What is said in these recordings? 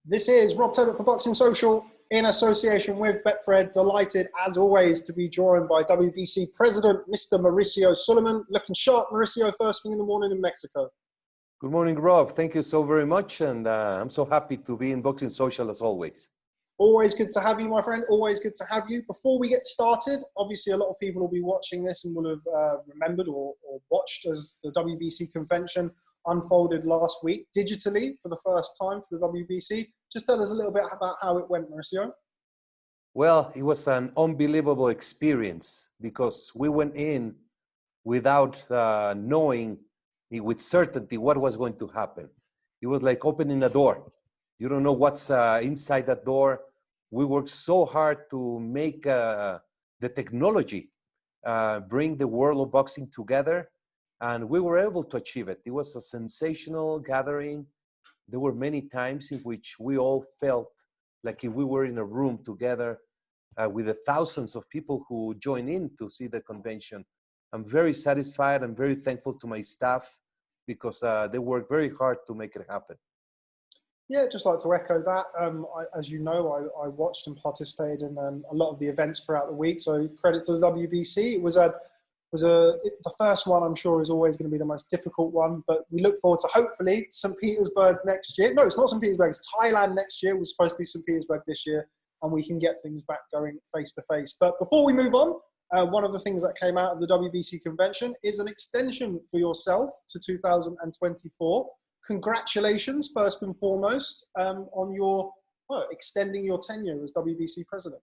This is Rob Tebbutt for Boxing Social in association with Betfred. Delighted, as always, to be joined by WBC President, Mr. Mauricio Sulaiman. Looking sharp, Mauricio, first thing in the morning in Mexico. Good morning, Rob. Thank you so very much. And I'm so happy to be in Boxing Social as always. Always good to have you, my friend. Always good to have you. Before we get started, obviously a lot of people will be watching this and will have remembered or watched as the WBC convention unfolded last week digitally for the first time for the WBC. Just tell us a little bit about how it went, Mauricio. Well, it was an unbelievable experience because we went in without knowing with certainty what was going to happen. It was like opening a door. You don't know what's inside that door. We worked so hard to make the technology bring the world of boxing together, and we were able to achieve it. It was a sensational gathering. There were many times in which we all felt like if we were in a room together with the thousands of people who joined in to see the convention. I'm very satisfied and very thankful to my staff because they worked very hard to make it happen. Yeah, just like to echo that. As you know, I watched and participated in a lot of the events throughout the week. So credit to the WBC. It was the first one. I'm sure is always going to be the most difficult one. But we look forward to hopefully St. Petersburg next year. No, it's not St. Petersburg. It's Thailand next year. It was supposed to be St. Petersburg this year, and we can get things back going face to face. But before we move on, one of the things that came out of the WBC convention is an extension for yourself to 2024. Congratulations, first and foremost, on your extending your tenure as WBC president.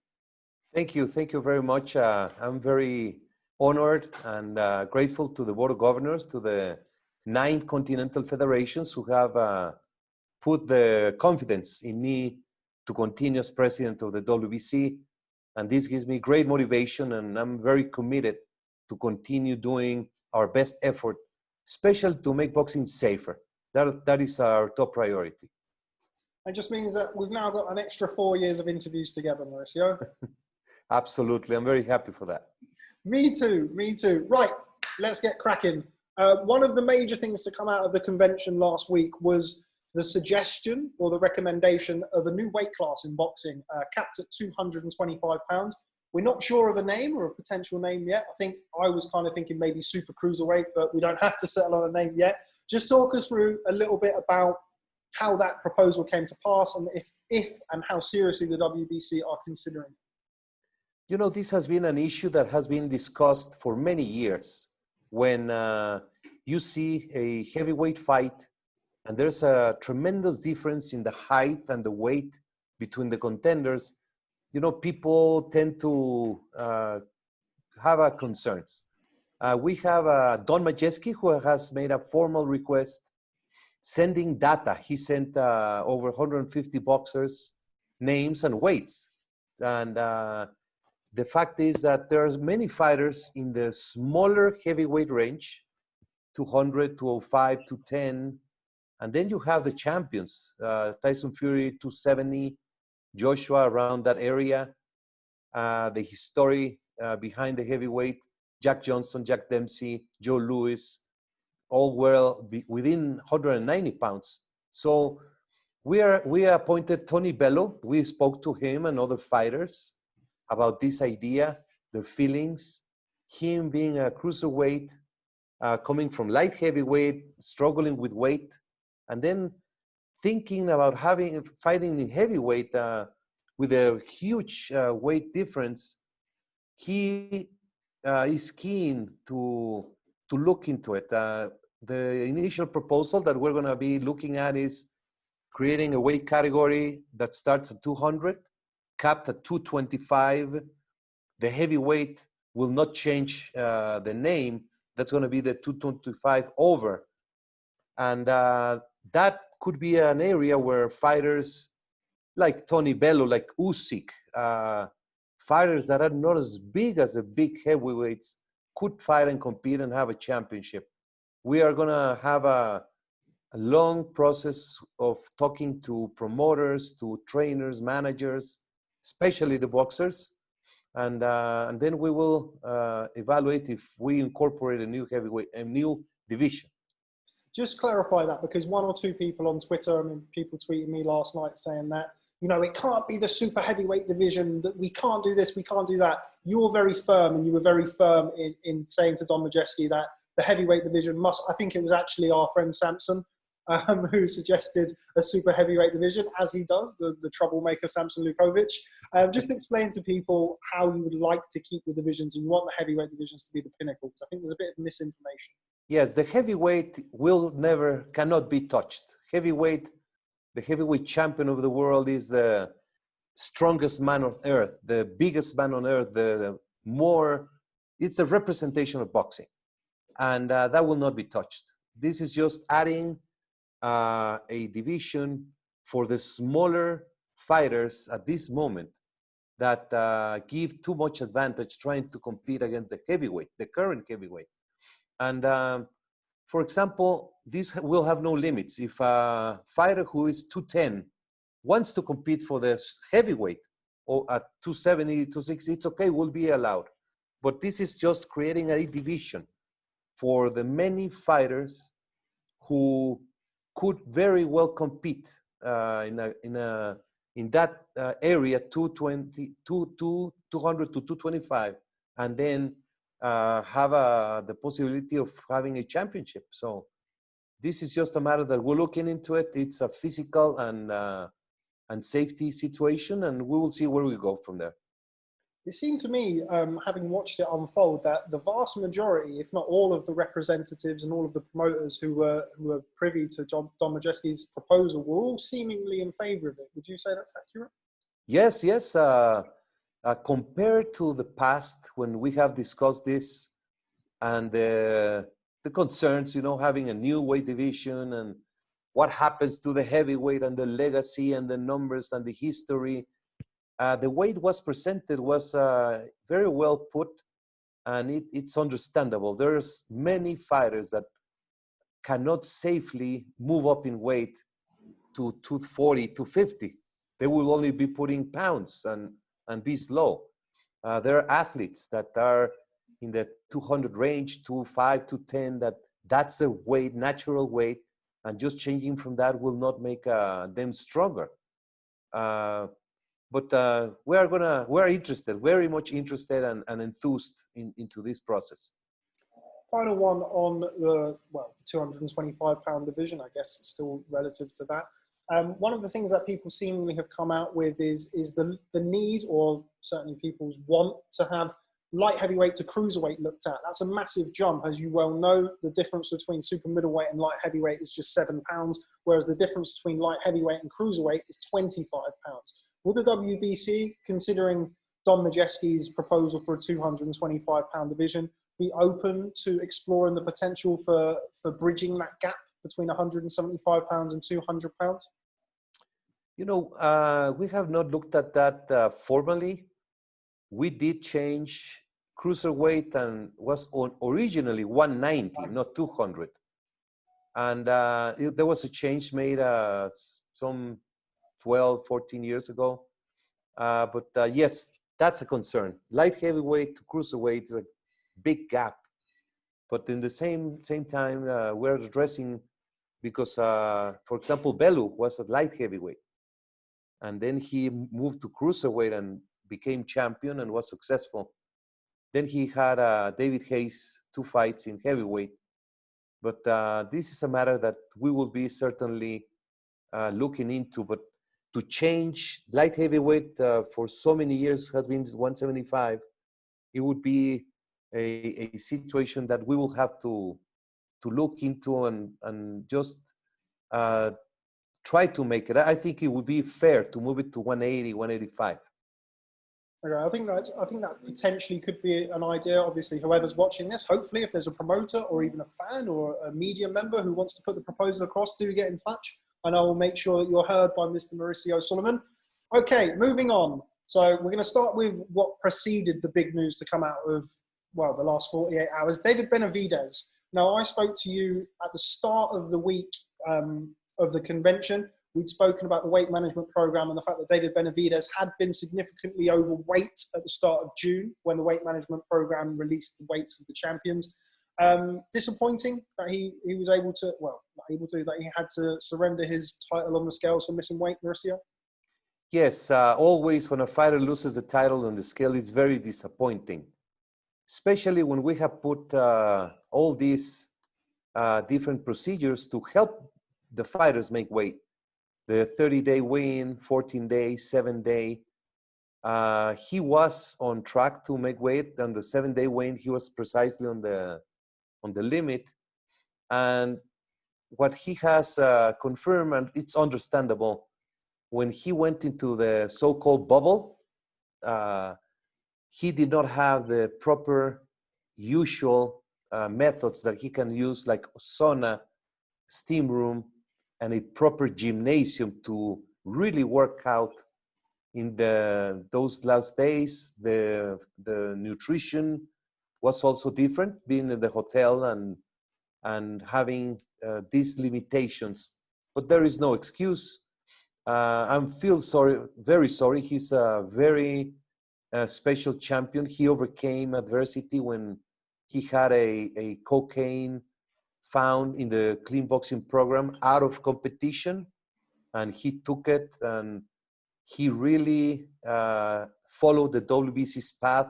Thank you very much. I'm very honored and grateful to the Board of Governors, to the 9 continental federations who have put the confidence in me to continue as president of the WBC. And this gives me great motivation, and I'm very committed to continue doing our best effort, especially to make boxing safer. That is our top priority. It just means that we've now got an extra 4 years of interviews together, Mauricio. Absolutely. I'm very happy for that. Me too. Right, let's get cracking. One of the major things to come out of the convention last week was the suggestion or the recommendation of a new weight class in boxing, capped at 225 pounds. We're not sure of a name or a potential name yet. I think I was kind of thinking maybe super cruiserweight, but we don't have to settle on a name yet. Just talk us through a little bit about how that proposal came to pass and if and how seriously the WBC are considering it. You know, this has been an issue that has been discussed for many years. When you see a heavyweight fight and there's a tremendous difference in the height and the weight between the contenders, you know, people tend to have concerns. We have Don Majeski, who has made a formal request sending data. He sent over 150 boxers' names and weights. And the fact is that there's many fighters in the smaller heavyweight range, 200, 205, 210. And then you have the champions, Tyson Fury, 270, Joshua around that area, the history behind the heavyweight, Jack Johnson, Jack Dempsey, Joe Louis, all well within 190 pounds. So we appointed Tony Bello. We spoke to him and other fighters about this idea, their feelings, him being a cruiserweight, coming from light heavyweight, struggling with weight, and then thinking about fighting in heavyweight with a huge weight difference. He is keen to look into it. The initial proposal that we're going to be looking at is creating a weight category that starts at 200, capped at 225. The heavyweight will not change the name. That's going to be the 225 over. And that could be an area where fighters like Tony Bello, like Usyk, fighters that are not as big as the big heavyweights could fight and compete and have a championship. We are going to have a long process of talking to promoters, to trainers, managers, especially the boxers. And then we will evaluate if we incorporate a new heavyweight, a new division. Just clarify that, because one or two people on Twitter, I mean, people tweeted me last night saying that, you know, it can't be the super heavyweight division, that we can't do this, we can't do that. You're very firm, and you were very firm in saying to Don Majeski that the heavyweight division must, I think it was actually our friend Samson who suggested a super heavyweight division, as he does, the troublemaker Samson Lukovic. Just explain to people how you would like to keep the divisions, and you want the heavyweight divisions to be the pinnacle, because I think there's a bit of misinformation. Yes, the heavyweight cannot be touched. The heavyweight champion of the world is the strongest man on earth, the biggest man on earth, it's a representation of boxing. And that will not be touched. This is just adding a division for the smaller fighters at this moment that give too much advantage trying to compete against the heavyweight, the current heavyweight. And for example, this will have no limits. If a fighter who is 210 wants to compete for the heavyweight or at 270, 260, it's okay, will be allowed. But this is just creating a division for the many fighters who could very well compete in that area, 200 to 225, and then have the possibility of having a championship. So this is just a matter that we're looking into it. It's a physical and safety situation, and we will see where we go from there. It seemed to me, having watched it unfold, that the vast majority, if not all of the representatives and all of the promoters who were privy to Don Majeski's proposal were all seemingly in favor of it. Would you say that's accurate? Yes. Compared to the past when we have discussed this and the concerns, you know, having a new weight division and what happens to the heavyweight and the legacy and the numbers and the history, the way it was presented was very well put, and it's understandable. There's many fighters that cannot safely move up in weight to 240, 250. They will only be putting pounds and be slow. There are athletes that are in the 200 range, 205, 210, that's the weight, natural weight, and just changing from that will not make them stronger. But we're interested, very much interested and enthused into this process. Final one on the 225-pound division, I guess it's still relative to that. One of the things that people seemingly have come out with is the need, or certainly people's want, to have light heavyweight to cruiserweight looked at. That's a massive jump. As you well know, the difference between super middleweight and light heavyweight is just 7 pounds, whereas the difference between light heavyweight and cruiserweight is 25 pounds. Will the WBC, considering Don Majeski's proposal for a 225-pound division, be open to exploring the potential for bridging that gap between 175 pounds and 200 pounds? You know, we have not looked at that formally. We did change cruiserweight and was originally 190, not 200. And there was a change made some 12, 14 years ago. But yes, that's a concern. Light heavyweight to cruiserweight is a big gap. But in the same time, we're addressing, because, for example, Bellew was a light heavyweight. And then he moved to cruiserweight and became champion and was successful. Then he had David Hayes, 2 fights in heavyweight. But this is a matter that we will be certainly looking into. But to change light heavyweight for so many years has been 175. It would be a situation that we will have to look into and just try to make it. I think it would be fair to move it to 180, 185. Okay, I think that potentially could be an idea. Obviously, whoever's watching this, hopefully, if there's a promoter or even a fan or a media member who wants to put the proposal across, do get in touch, and I will make sure that you're heard by Mr. Mauricio Sulaiman. Okay, moving on. So we're going to start with what preceded the big news to come out of, well, the last 48 hours. David Benavidez. Now, I spoke to you at the start of the week of the convention. We'd spoken about the weight management program and the fact that David Benavidez had been significantly overweight at the start of June when the weight management program released the weights of the champions. Disappointing that he was able to, well, not able to, that he had to surrender his title on the scales for missing weight, Mauricio? Yes, always when a fighter loses the title on the scale, it's very disappointing, especially when we have put all these different procedures to help the fighters make weight. The 30-day weigh-in, 14 days, 7-day. He was on track to make weight. On the 7-day weigh-in, he was precisely on the limit. And what he has confirmed, and it's understandable, when he went into the so-called bubble, he did not have the proper usual methods that he can use, like sauna, steam room, and a proper gymnasium to really work out in those last days. The nutrition was also different, being in the hotel and having these limitations. But there is no excuse. I feel sorry, very sorry. He's a very special champion. He overcame adversity when he had a cocaine found in the clean boxing program out of competition, and he took it, and he really followed the WBC's path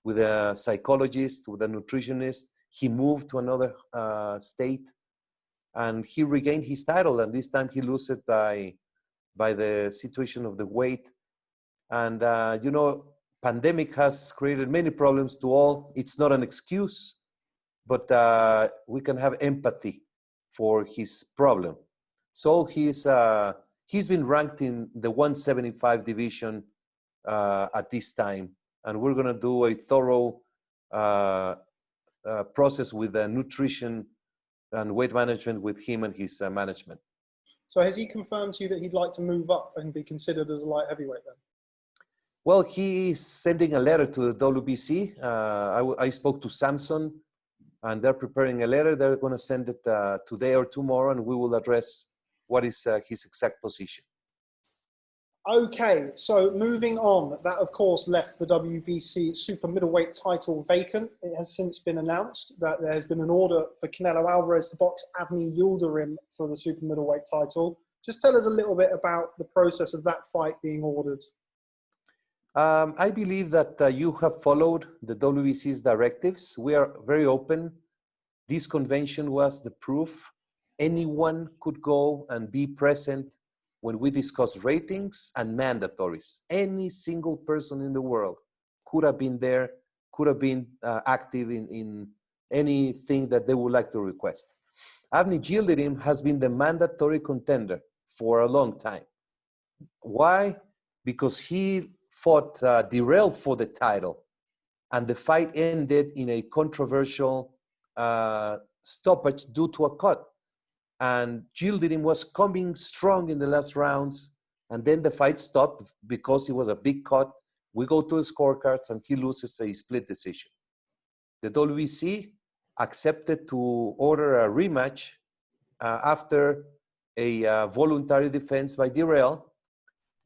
with a psychologist, with a nutritionist. He moved to another state, and he regained his title, and this time he lost it by the situation of the weight. And, you know, pandemic has created many problems to all. It's not an excuse, but we can have empathy for his problem. So he's been ranked in the 175 division at this time. And we're going to do a thorough process with nutrition and weight management with him and his management. So has he confirmed to you that he'd like to move up and be considered as a light heavyweight then? Well, he is sending a letter to the WBC. I spoke to Samson, and they're preparing a letter. They're going to send it today or tomorrow, and we will address what is his exact position. Okay, so moving on, that of course left the WBC super middleweight title vacant. It has since been announced that there has been an order for Canelo Alvarez to box Avni Yildirim for the super middleweight title. Just tell us a little bit about the process of that fight being ordered. I believe that you have followed the WBC's directives. We are very open. This convention was the proof. Anyone could go and be present when we discuss ratings and mandatories. Any single person in the world could have been there, could have been active in anything that they would like to request. Avni Yildirim has been the mandatory contender for a long time. Why? Because he fought Dirrell for the title, and the fight ended in a controversial stoppage due to a cut. And Yildirim was coming strong in the last rounds, and then the fight stopped because it was a big cut. We go to the scorecards, and he loses a split decision. The WBC accepted to order a rematch after a voluntary defense by Dirrell.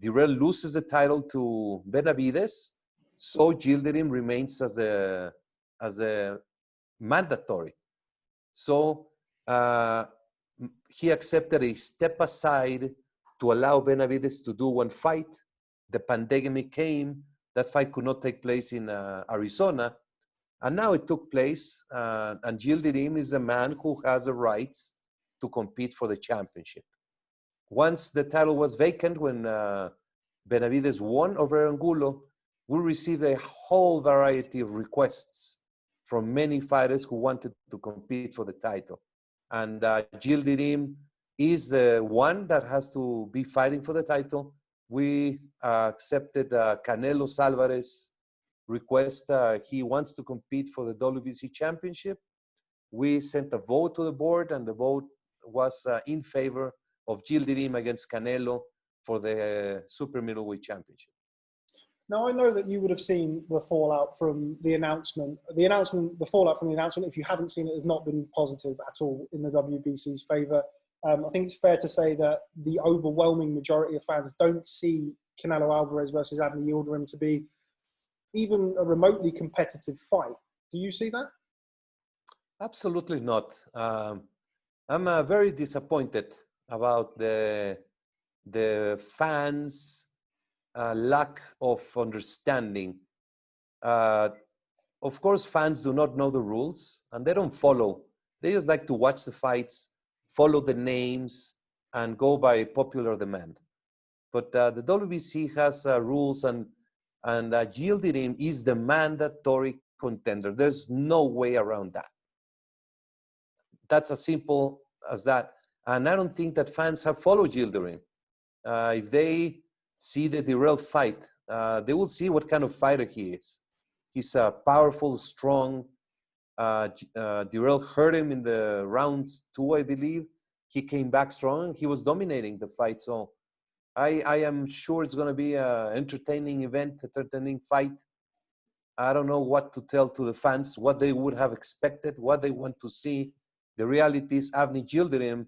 Dirrell loses the title to Benavidez, so Yildirim remains as a mandatory. So he accepted a step aside to allow Benavidez to do one fight. The pandemic came. That fight could not take place in Arizona. And now it took place. And Yildirim is a man who has the rights to compete for the championship. Once the title was vacant, when Benavidez won over Angulo, we received a whole variety of requests from many fighters who wanted to compete for the title. And Yildirim is the one that has to be fighting for the title. We accepted Canelo Alvarez request. He wants to compete for the WBC championship. We sent a vote to the board, and the vote was in favor of Yildirim against Canelo for the super middleweight championship. Now, I know that you would have seen the fallout from the announcement. The fallout from the announcement, if you haven't seen it, has not been positive at all in the WBC's favor. I think it's fair to say that the overwhelming majority of fans don't see Canelo Alvarez versus Avni Yildirim to be even a remotely competitive fight. Do you see that? Absolutely not. I'm very disappointed about the fans' lack of understanding. Uh, of course, fans do not know the rules and they don't follow. They just like to watch the fights, follow the names, and go by popular demand. But the WBC has rules, and Yildirim is the mandatory contender. There's no way around that. That's as simple as that. And I don't think that fans have followed Yildrim. If they see the Dirrell fight, they will see what kind of fighter he is. He's powerful, strong. Dirrell hurt him in the rounds 2, I believe. He came back strong. He was dominating the fight. So I am sure it's going to be an entertaining event, entertaining fight. I don't know what to tell to the fans, what they would have expected, what they want to see. The reality is Avni Yildirim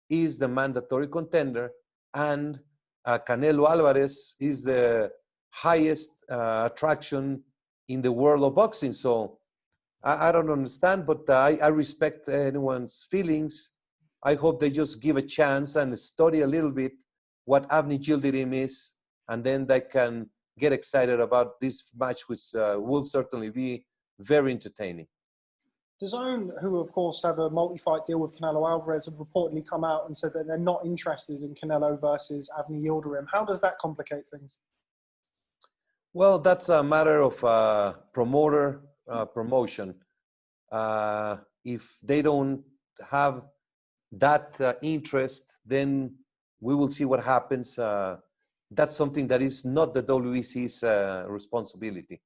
is the mandatory contender, and Canelo Alvarez is the highest attraction in the world of boxing. So I don't understand, but I respect anyone's feelings. I hope they just give a chance and study a little bit what Avni Yildirim is, and then they can get excited about this match, which will certainly be very entertaining. Dozone, who of course have a multi-fight deal with Canelo Alvarez, have reportedly come out and said that they're not interested in Canelo versus Avni Yildirim. How does that complicate things? Well, that's a matter of promoter promotion. If they don't have that interest, then we will see what happens. That's something that is not the WBC's responsibility.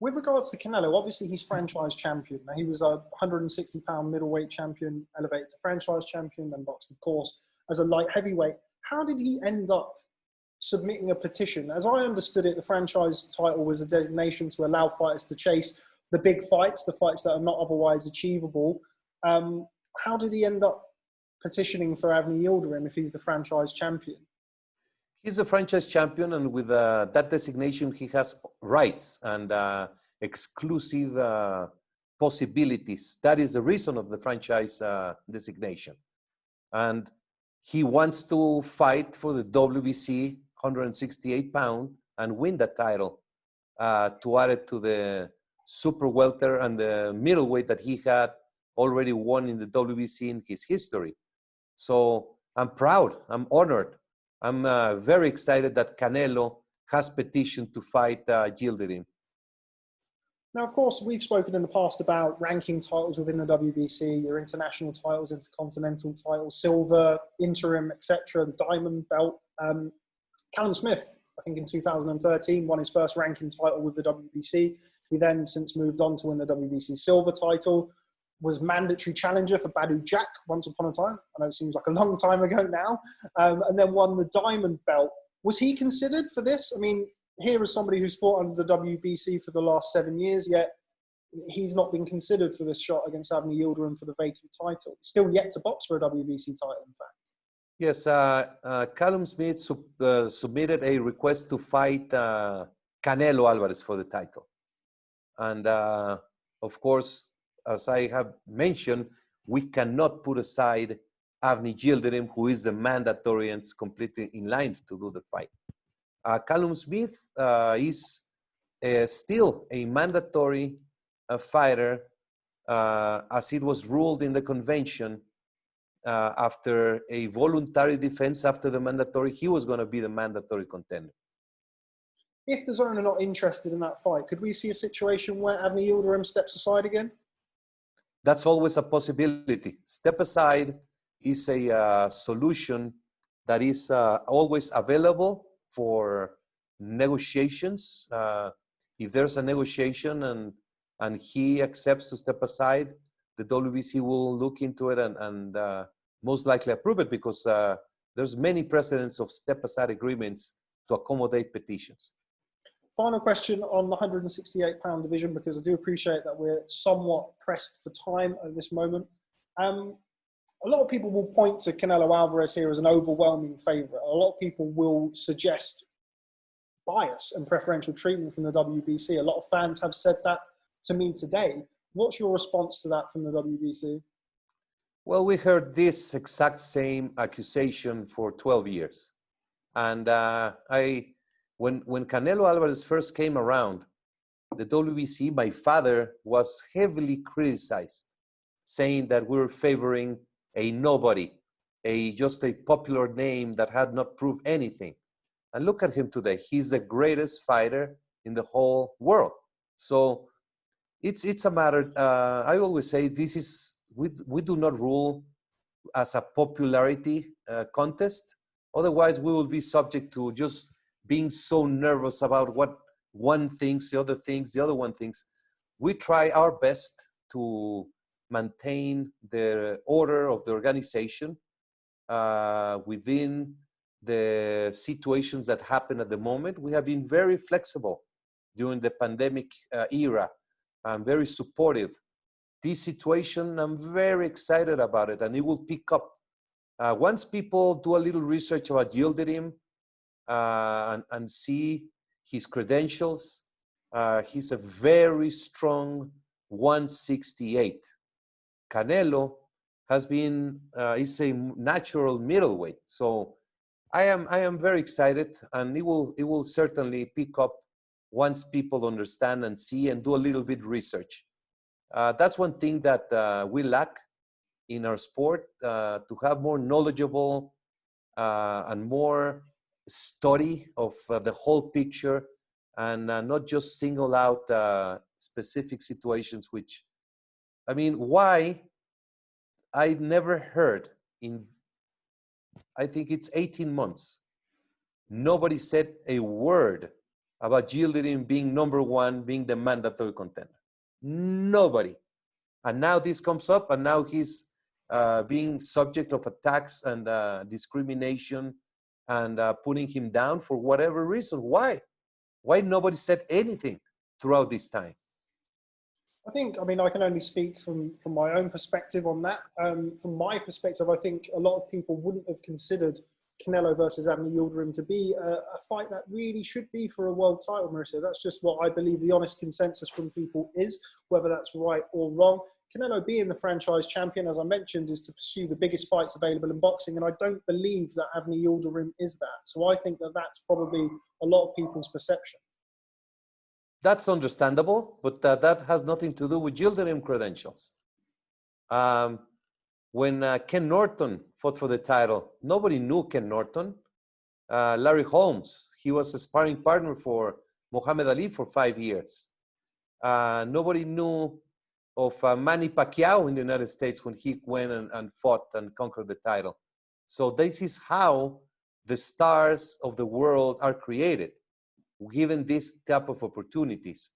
With regards to Canelo, obviously he's franchise champion. Now, he was a 160-pound middleweight champion, elevated to franchise champion, then boxed, of course, as a light heavyweight. How did he end up submitting a petition? As I understood it, the franchise title was a designation to allow fighters to chase the big fights, the fights that are not otherwise achievable. How did he end up petitioning for Avni Yildirim if he's the franchise champion? He's the franchise champion, and with that designation, he has rights and exclusive possibilities. That is the reason of the franchise designation. And he wants to fight for the WBC 168-pound and win that title to add it to the super welter and the middleweight that he had already won in the WBC in his history. So I'm proud, I'm honored. I'm very excited that Canelo has petitioned to fight Yildirim. Now, of course, we've spoken in the past about ranking titles within the WBC, your international titles, intercontinental titles, silver, interim, etc., the diamond belt. Callum Smith, I think in 2013, won his first ranking title with the WBC. He then since moved on to win the WBC silver title, was mandatory challenger for Badou Jack once upon a time. I know it seems like a long time ago now. And then won the diamond belt. Was he considered for this? I mean, here is somebody who's fought under the WBC for the last 7 years, yet he's not been considered for this shot against Avni Yildirim for the vacant title. Still yet to box for a WBC title, in fact. Yes, Callum Smith submitted a request to fight Canelo Alvarez for the title. And of course, as I have mentioned, we cannot put aside Avni Yildirim, who is the mandatory and is completely in line to do the fight. Callum Smith is still a mandatory fighter, as it was ruled in the convention. After a voluntary defense after the mandatory, he was going to be the mandatory contender. If the Dozone are not interested in that fight, could we see a situation where Avni Yildirim steps aside again? That's always a possibility. Step aside is a solution that is always available for negotiations. If there's a negotiation and he accepts to step aside, the WBC will look into it and most likely approve it, because there's many precedents of step-aside agreements to accommodate petitions. Final question on the 168-pound division, because I do appreciate that we're somewhat pressed for time at this moment. A lot of people will point to Canelo Alvarez here as an overwhelming favourite. A lot of people will suggest bias and preferential treatment from the WBC. A lot of fans have said that to me today. What's your response to that from the WBC? Well, we heard this exact same accusation for 12 years. And when Canelo Alvarez first came around, the WBC, my father was heavily criticized, saying that we were favoring a nobody, just a popular name that had not proved anything. And look at him today. He's the greatest fighter in the whole world. So it's a matter, I always say this is, we do not rule as a popularity contest. Otherwise, we will be subject to just being so nervous about what one thinks, the other thinks, the other one thinks. We try our best to maintain the order of the organization within the situations that happen at the moment. We have been very flexible during the pandemic era. I'm very supportive. This situation, I'm very excited about it, and it will pick up. Once people do a little research about Yildrim and see his credentials, he's a very strong 168. Canelo has been, he's a natural middleweight. So I am very excited, and it will certainly pick up once people understand and see and do a little bit research. That's one thing that we lack in our sport, to have more knowledgeable and more study of the whole picture, and not just single out specific situations, which, I mean, why I never heard in, I think it's 18 months, nobody said a word about Yildrim being number one, being the mandatory contender. Nobody. And now this comes up, and now he's being subject of attacks and discrimination, and putting him down for whatever reason. Why? Why nobody said anything throughout this time? I think, I mean, I can only speak from my own perspective on that. From my perspective, I think a lot of people wouldn't have considered Canelo versus Yildrim to be a fight that really should be for a world title, Mauricio. That's just what I believe the honest consensus from people is, whether that's right or wrong. Canelo being the franchise champion, as I mentioned, is to pursue the biggest fights available in boxing, and I don't believe that Yildrim is that. So I think that that's probably a lot of people's perception. That's understandable, but that has nothing to do with Yildrim credentials. When Ken Norton fought for the title, nobody knew Ken Norton. Larry Holmes, he was a sparring partner for Muhammad Ali for 5 years. Nobody knew of Manny Pacquiao in the United States when he went and fought and conquered the title. So this is how the stars of the world are created, given this type of opportunities.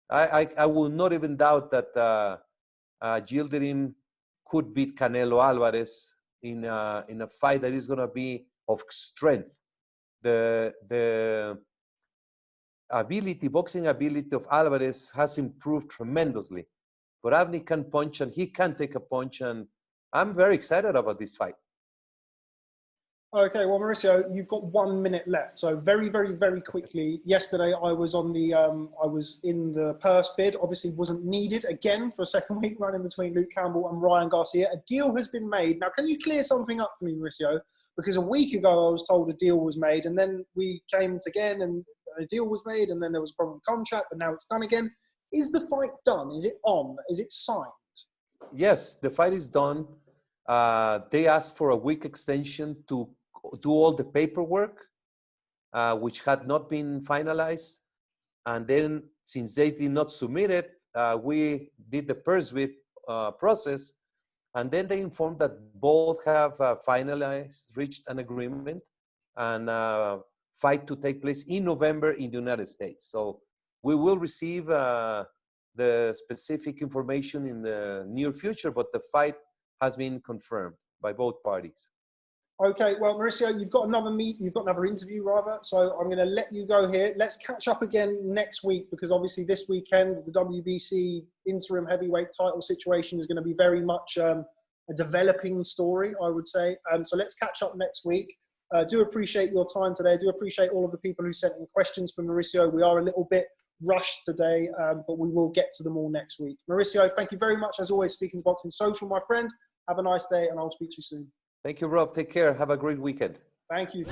I will not even doubt that Yildrim could beat Canelo Alvarez in a fight that is going to be of strength. The ability, boxing ability of Alvarez has improved tremendously. But Avni can punch, and he can take a punch, and I'm very excited about this fight. Okay, well, Mauricio, you've got 1 minute left. So very, very, very quickly, yesterday I was on the, I was in the purse bid, obviously wasn't needed again for a second week running between Luke Campbell and Ryan Garcia. A deal has been made. Now, can you clear something up for me, Mauricio? Because a week ago I was told a deal was made, and then we came again and a deal was made, and then there was a problem with contract, but now it's done again. Is the fight done? Is it on? Is it signed? Yes, the fight is done. They asked for a week extension to do all the paperwork, which had not been finalized. And then, since they did not submit it, we did the purse bid process. And then they informed that both have finalized, reached an agreement, and fight to take place in November in the United States. So we will receive the specific information in the near future, but the fight has been confirmed by both parties. Okay, well, Mauricio, you've got another interview rather, so I'm going to let you go here. Let's catch up again next week, because obviously this weekend, the WBC interim heavyweight title situation is going to be very much a developing story, I would say. So let's catch up next week. Do appreciate your time today. Do appreciate all of the people who sent in questions for Mauricio. We are a little bit rushed today, but we will get to them all next week. Mauricio, thank you very much, as always, speaking to Boxing Social, my friend. Have a nice day, and I'll speak to you soon. Thank you, Rob. Take care. Have a great weekend. Thank you.